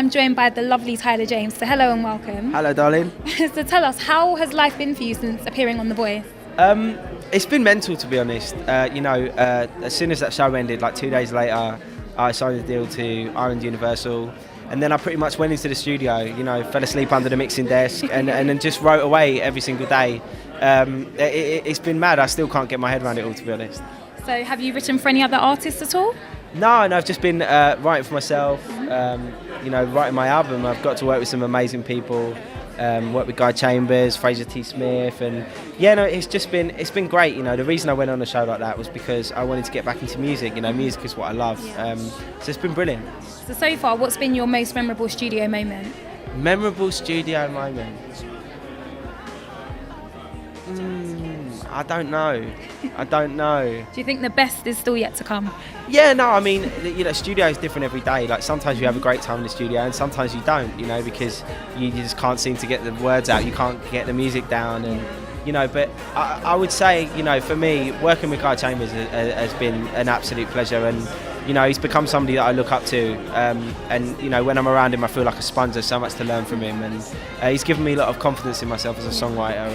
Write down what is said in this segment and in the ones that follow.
I'm joined by the lovely Tyler James. So hello and welcome. Hello, darling. So tell us, how has life been for you since appearing on The Voice? It's been mental, to be honest. As soon as that show ended, like 2 days later, I signed a deal to Ireland Universal, and then I pretty much went into the studio, fell asleep under the mixing desk and then just wrote away every single day. It's been mad. I still can't get my head around it all, to be honest. So have you written for any other artists at all? No, I've just been writing for myself, writing my album. I've got to work with some amazing people, work with Guy Chambers, Fraser T. Smith, and it's been great. The reason I went on a show like that was because I wanted to get back into music. Music is what I love. So it's been brilliant. So far, what's been your most memorable studio moment? Memorable studio moment? I don't know. Do you think the best is still yet to come? Yeah, no, I mean, studio is different every day. Like, sometimes you have a great time in the studio and sometimes you don't, because you just can't seem to get the words out, you can't get the music down, and but I would say, for me, working with Guy Chambers has been an absolute pleasure, and he's become somebody that I look up to, and when I'm around him I feel like a sponge. There's so much to learn from him, and he's given me a lot of confidence in myself as a songwriter,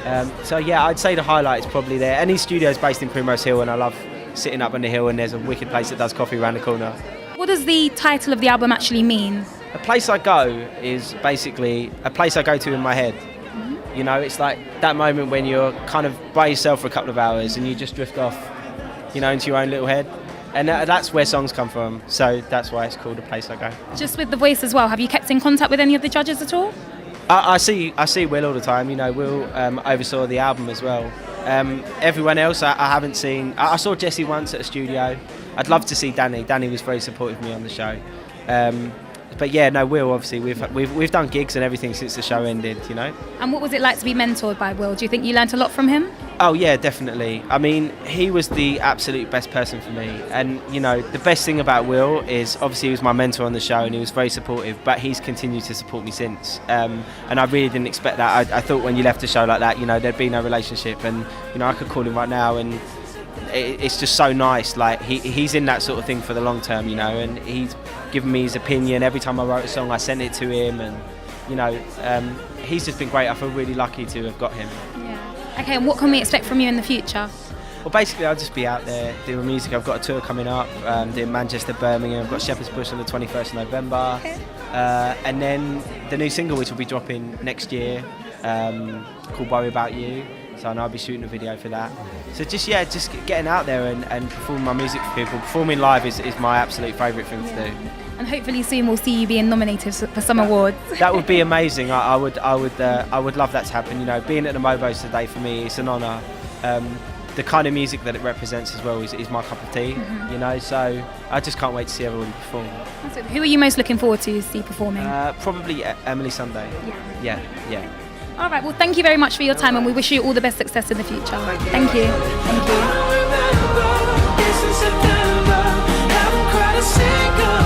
and I'd say the highlight is probably there. And his studio is based in Primrose Hill, and I love sitting up on the hill, and there's a wicked place that does coffee around the corner. What does the title of the album actually mean? A place I go is basically a place I go to in my head. It's like that moment when you're kind of by yourself for a couple of hours and you just drift off, into your own little head. And that's where songs come from. So that's why it's called A Place I Go. Just with The Voice as well, have you kept in contact with any of the judges at all? I see Will all the time. Will oversaw the album as well. Everyone else I haven't seen. I saw Jesse once at a studio. I'd love to see Danny. Danny was very supportive of me on the show. But yeah, no, Will, obviously we've done gigs and everything since the show ended. And what was it like to be mentored by Will? Do you think you learnt a lot from him? Oh yeah, definitely. I mean, he was the absolute best person for me, and the best thing about Will is obviously he was my mentor on the show and he was very supportive, but he's continued to support me since, and I really didn't expect that. I thought when you left a show like that, there'd be no relationship, and I could call him right now, and it's just so nice. Like he's in that sort of thing for the long term, and he's given me his opinion every time I wrote a song. I sent it to him, and he's just been great. I feel really lucky to have got him. Okay, and what can we expect from you in the future? Well, basically, I'll just be out there doing music. I've got a tour coming up, doing Manchester, Birmingham. I've got Shepherd's Bush on the 21st of November. Okay. And then the new single, which will be dropping next year, called Worry About You. So I'll be shooting a video for that. So just getting out there and performing my music for people. Performing live is my absolute favourite thing to do. And hopefully soon we'll see you being nominated for some awards. That would be amazing. I would love that to happen. Being at the MOBO today for me, it's an honour. The kind of music that it represents as well is my cup of tea. So I just can't wait to see everyone perform. Who are you most looking forward to see performing? Probably Emily Sunday. Yeah. All right. Well, thank you very much for your time, and we wish you all the best success in the future. Thank you. Thank you.